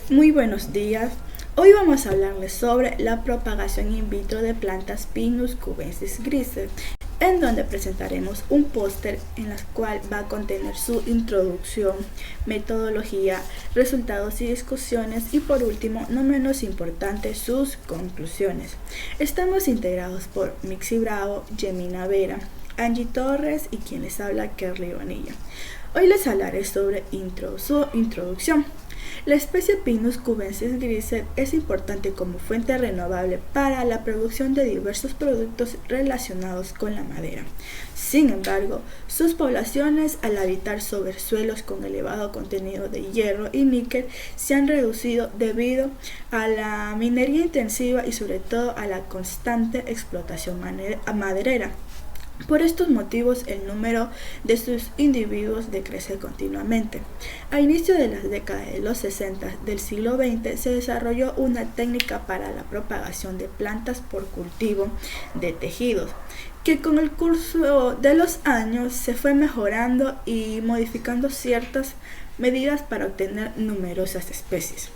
Muy buenos días. Hoy vamos a hablarles sobre la propagación in vitro de plantas Pinus cubensis grises, en donde presentaremos un póster en el cual va a contener su introducción, metodología, resultados y discusiones y por último, no menos importante, sus conclusiones. Estamos integrados por Mixi Bravo, Gemina Vera, Angie Torres y quien les habla, Kerly Bonilla. Hoy les hablaré sobre su introducción. La especie Pinus cubensis grises es importante como fuente renovable para la producción de diversos productos relacionados con la madera. Sin embargo, sus poblaciones al habitar sobre suelos con elevado contenido de hierro y níquel se han reducido debido a la minería intensiva y sobre todo a la constante explotación maderera. Por estos motivos, el número de sus individuos decrece continuamente. A inicio de las décadas de los 60 del siglo XX se desarrolló una técnica para la propagación de plantas por cultivo de tejidos, que con el curso de los años se fue mejorando y modificando ciertas medidas para obtener numerosas especies.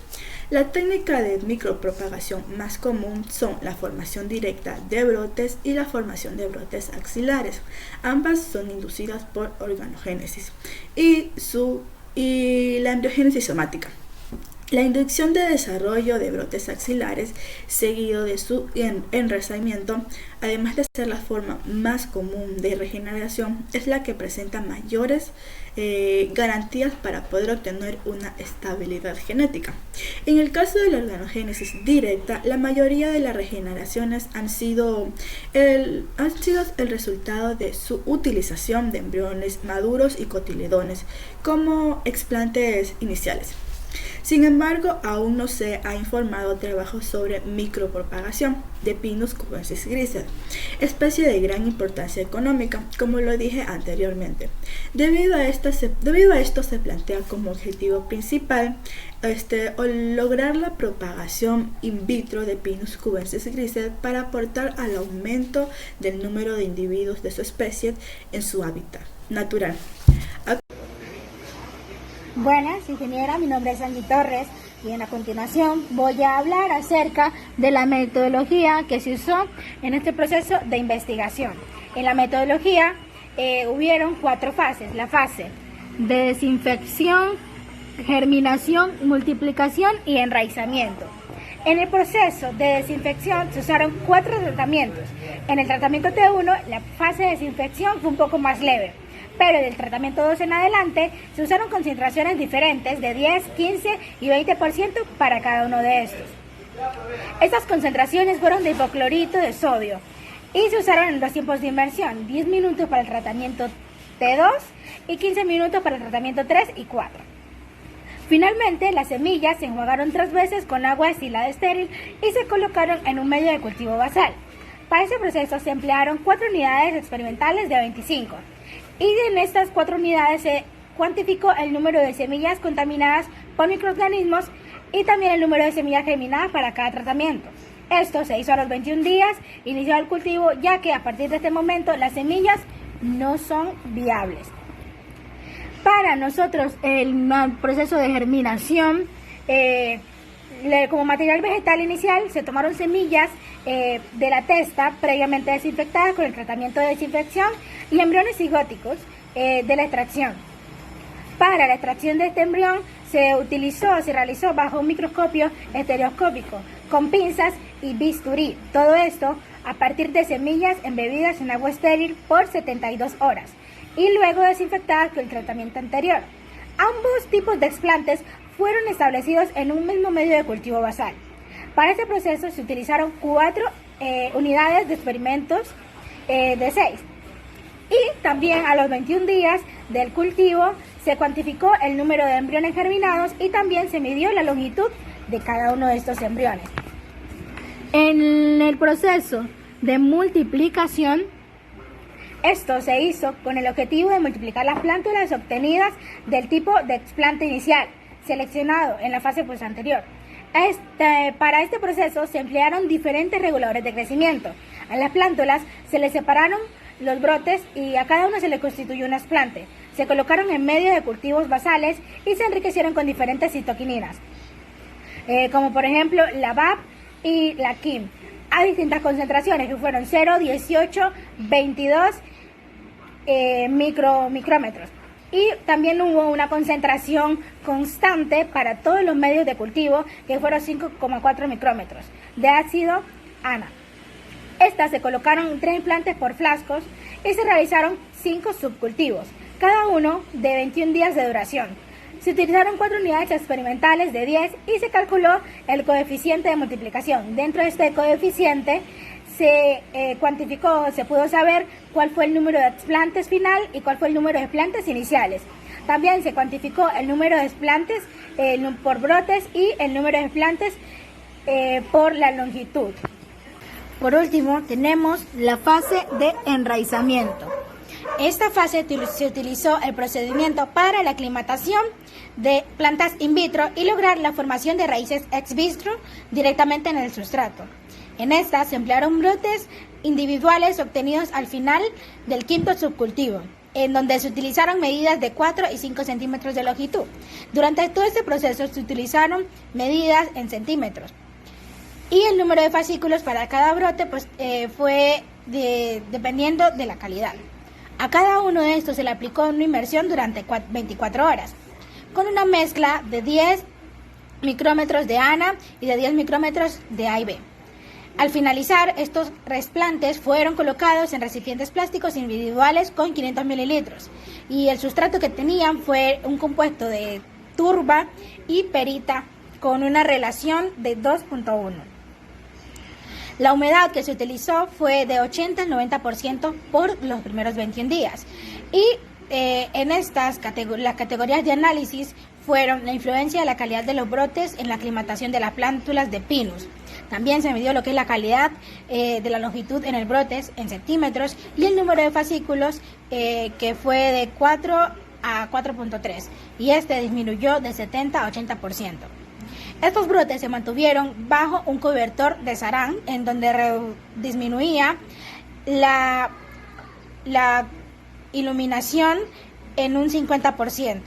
La técnica de micropropagación más común son la formación directa de brotes y la formación de brotes axilares. Ambas son inducidas por organogénesis y la embriogénesis somática. La inducción de desarrollo de brotes axilares seguido de su enraizamiento, además de ser la forma más común de regeneración, es la que presenta mayores garantías para poder obtener una estabilidad genética. En el caso de la organogénesis directa, la mayoría de las regeneraciones han sido el resultado de su utilización de embriones maduros y cotiledones como explantes iniciales. Sin embargo, aún no se ha informado trabajo sobre micropropagación de Pinus cubensis grises, especie de gran importancia económica, como lo dije anteriormente. Debido a esto se plantea como objetivo principal lograr la propagación in vitro de Pinus cubensis grises para aportar al aumento del número de individuos de su especie en su hábitat natural. Buenas, ingeniera, mi nombre es Angie Torres y a continuación voy a hablar acerca de la metodología que se usó en este proceso de investigación. En la metodología hubieron 4 fases: la fase de desinfección, germinación, multiplicación y enraizamiento. En el proceso de desinfección se usaron 4 tratamientos. En el tratamiento T1, la fase de desinfección fue un poco más leve, pero del tratamiento 2 en adelante se usaron concentraciones diferentes de 10, 15 y 20% para cada uno de estos. Estas concentraciones fueron de hipoclorito de sodio y se usaron en 2 tiempos de inmersión: 10 minutos para el tratamiento T2 y 15 minutos para el tratamiento 3 y 4. Finalmente, las semillas se enjuagaron 3 veces con agua destilada estéril y se colocaron en un medio de cultivo basal. Para ese proceso se emplearon 4 unidades experimentales de 25. Y en estas 4 unidades se cuantificó el número de semillas contaminadas por microorganismos y también el número de semillas germinadas para cada tratamiento. Esto se hizo a los 21 días inicio del cultivo, ya que a partir de este momento las semillas no son viables. Para nosotros el proceso de germinación, como material vegetal inicial se tomaron semillas de la testa previamente desinfectada con el tratamiento de desinfección y embriones cigóticos de la extracción. Para la extracción de este embrión se realizó bajo un microscopio estereoscópico con pinzas y bisturí. Todo esto a partir de semillas embebidas en agua estéril por 72 horas y luego desinfectadas con el tratamiento anterior. Ambos tipos de explantes fueron establecidos en un mismo medio de cultivo basal. Para este proceso se utilizaron 4 unidades de experimentos de 6. Y también a los 21 días del cultivo se cuantificó el número de embriones germinados y también se midió la longitud de cada uno de estos embriones. En el proceso de multiplicación, esto se hizo con el objetivo de multiplicar las plántulas obtenidas del tipo de explante inicial, seleccionado en la fase anterior. Para este proceso se emplearon diferentes reguladores de crecimiento. A las plántulas se les separaron los brotes y a cada uno se le constituyó un explante. Se colocaron en medio de cultivos basales y se enriquecieron con diferentes citoquininas. como por ejemplo la BAP y la KIM, a distintas concentraciones que fueron 0, 18, 22 micrómetros. Y también hubo una concentración constante para todos los medios de cultivo que fueron 5,4 micrómetros de ácido ANA. Estas se colocaron 3 implantes por frascos y se realizaron 5 subcultivos, cada uno de 21 días de duración. Se utilizaron 4 unidades experimentales de 10 y se calculó el coeficiente de multiplicación. Dentro de este coeficiente se cuantificó, se pudo saber cuál fue el número de explantes final y cuál fue el número de explantes iniciales. También se cuantificó el número de explantes por brotes y el número de explantes por la longitud. Por último, tenemos la fase de enraizamiento. Esta fase se utilizó el procedimiento para la aclimatación de plantas in vitro y lograr la formación de raíces ex vitro directamente en el sustrato. En esta se emplearon brotes individuales obtenidos al final del 5º subcultivo, en donde se utilizaron medidas de 4 y 5 centímetros de longitud. Durante todo este proceso se utilizaron medidas en centímetros. Y el número de fascículos para cada brote fue dependiendo de la calidad. A cada uno de estos se le aplicó una inmersión durante 24 horas, con una mezcla de 10 micrómetros de ANA y de 10 micrómetros de A y B. Al finalizar, estos trasplantes fueron colocados en recipientes plásticos individuales con 500 mililitros y el sustrato que tenían fue un compuesto de turba y perita con una relación de 2.1. La humedad que se utilizó fue de 80 al 90% por los primeros 21 días. Y en estas las categorías de análisis fueron la influencia de la calidad de los brotes en la aclimatación de las plántulas de Pinus. También se midió lo que es la calidad de la longitud en el brotes en centímetros y el número de fascículos que fue de 4 a 4.3 y este disminuyó de 70 a 80%. Estos brotes se mantuvieron bajo un cobertor de sarán en donde disminuía la iluminación en un 50%.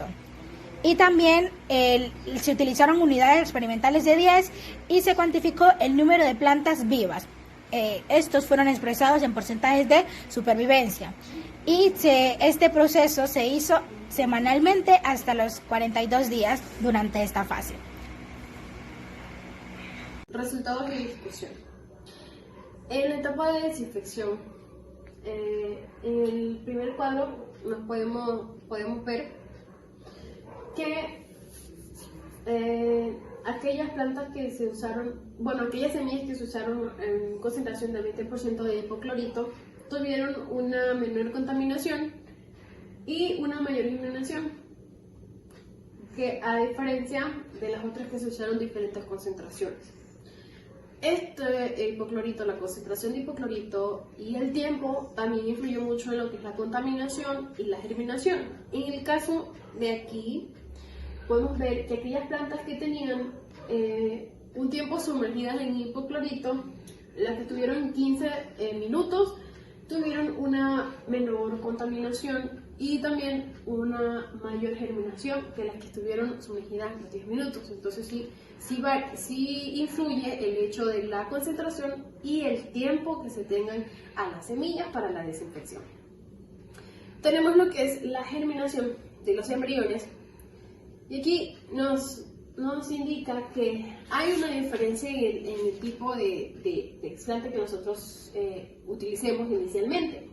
Y también se utilizaron unidades experimentales de 10 y se cuantificó el número de plantas vivas. Estos fueron expresados en porcentajes de supervivencia. Y este proceso se hizo semanalmente hasta los 42 días durante esta fase. Resultados de discusión. En la etapa de desinfección, en el primer cuadro podemos ver que aquellas plantas que se usaron, aquellas semillas que se usaron en concentración del 20% de hipoclorito tuvieron una menor contaminación y una mayor eliminación, que a diferencia de las otras que se usaron diferentes concentraciones. Hipoclorito, la concentración de hipoclorito y el tiempo también influyó mucho en lo que es la contaminación y la germinación. En el caso de aquí, podemos ver que aquellas plantas que tenían un tiempo sumergidas en hipoclorito, las que tuvieron 15 minutos, tuvieron una menor contaminación y también una mayor germinación que las que estuvieron sumergidas los 10 minutos. Entonces sí influye el hecho de la concentración y el tiempo que se tengan a las semillas para la desinfección. Tenemos lo que es la germinación de los embriones y aquí nos indica que hay una diferencia en el tipo de explante que nosotros utilicemos inicialmente.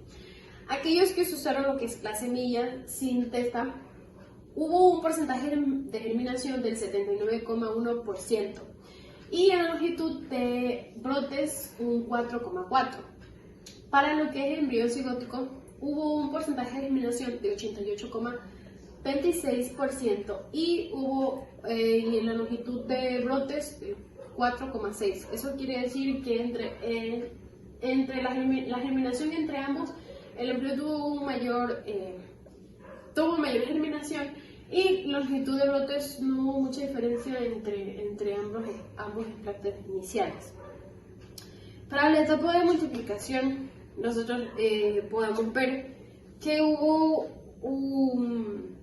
Aquellos que se usaron lo que es la semilla sin testa, hubo un porcentaje de germinación del 79,1% y en la longitud de brotes un 4,4%. Para lo que es el embrión cigótico, hubo un porcentaje de germinación de 88,26% y hubo en la longitud de brotes 4,6%. Eso quiere decir que entre la germinación entre ambos, el embrión tuvo mayor germinación y la longitud de brotes no hubo mucha diferencia entre ambos explantes iniciales. Para la etapa de multiplicación, nosotros podemos ver que hubo un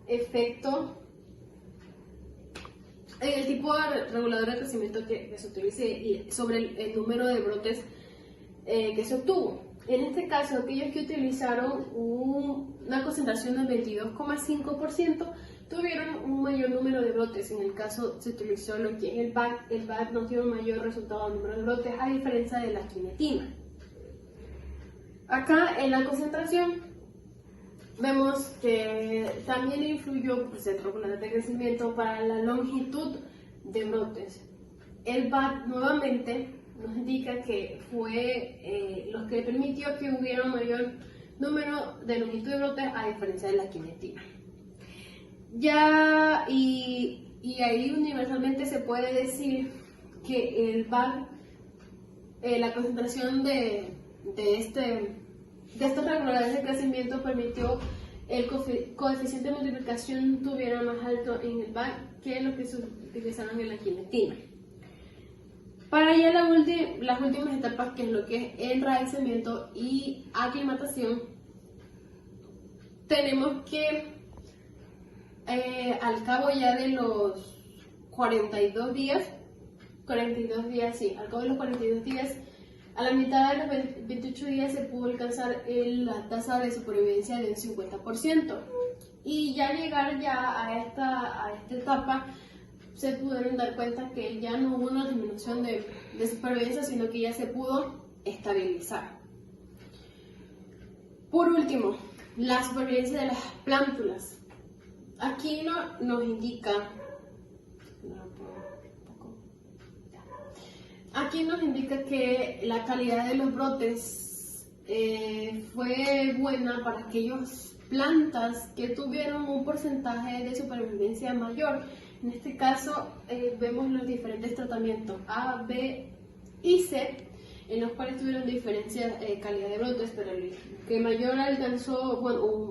efecto en el tipo de regulador de crecimiento que se utilice y sobre el número de brotes que se obtuvo. En este caso, aquellos que utilizaron una concentración del 22,5% tuvieron un mayor número de brotes. En el caso se utilizó lo que es el BAC no tiene un mayor resultado en número de brotes a diferencia de la quinetina. Acá en la concentración vemos que también influyó pues, el regulador de crecimiento para la longitud de brotes. El BAC nuevamente nos indica que fue lo que permitió que hubiera un mayor número de longitud de brotes a diferencia de la quinetina. Ya, y ahí universalmente se puede decir que el BAC, la concentración de estos reguladores de crecimiento permitió el coeficiente de multiplicación tuviera más alto en el BAC que lo que se utilizaron en la quinetina. Para ya las últimas etapas, que es lo que es enraizamiento y aclimatación, tenemos que al cabo ya de los 42 días, al cabo de los 42 días, a la mitad de los 28 días se pudo alcanzar la tasa de supervivencia de un 50%. Y ya llegar ya a esta etapa, se pudieron dar cuenta que ya no hubo una disminución de supervivencia, sino que ya se pudo estabilizar. Por último, la supervivencia de las plántulas. Aquí nos indica que la calidad de los brotes fue buena para aquellas plantas que tuvieron un porcentaje de supervivencia mayor. En este caso vemos los diferentes tratamientos A, B y C, en los cuales tuvieron diferencia calidad de brotes, pero el que mayor alcanzó,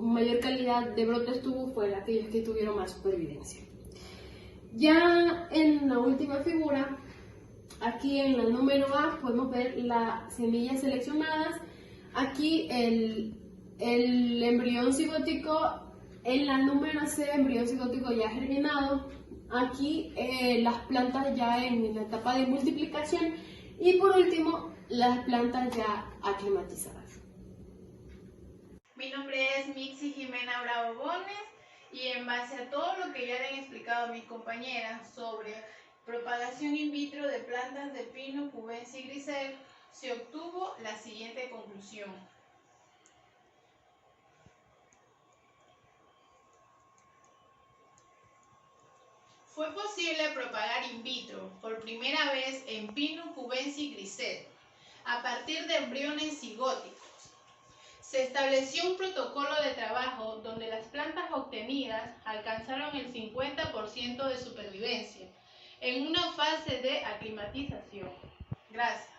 mayor calidad de brotes tuvo fue aquellos que tuvieron más supervivencia. Ya en la última figura, aquí en la número A, podemos ver las semillas seleccionadas. Aquí el embrión cigótico, en la número C, embrión cigótico ya germinado. Aquí las plantas ya en la etapa de multiplicación. Y por último, las plantas ya aclimatizadas. Mi nombre es Mixi Jimena Bravo Bones y en base a todo lo que ya le han explicado mis compañeras sobre propagación in vitro de plantas de Pinus cubensis grisel, se obtuvo la siguiente conclusión. Fue posible propagar in vitro por primera vez en Pinus cubensis grisel a partir de embriones cigóticos. Se estableció un protocolo de trabajo donde las plantas obtenidas alcanzaron el 50% de supervivencia en una fase de aclimatización. Gracias.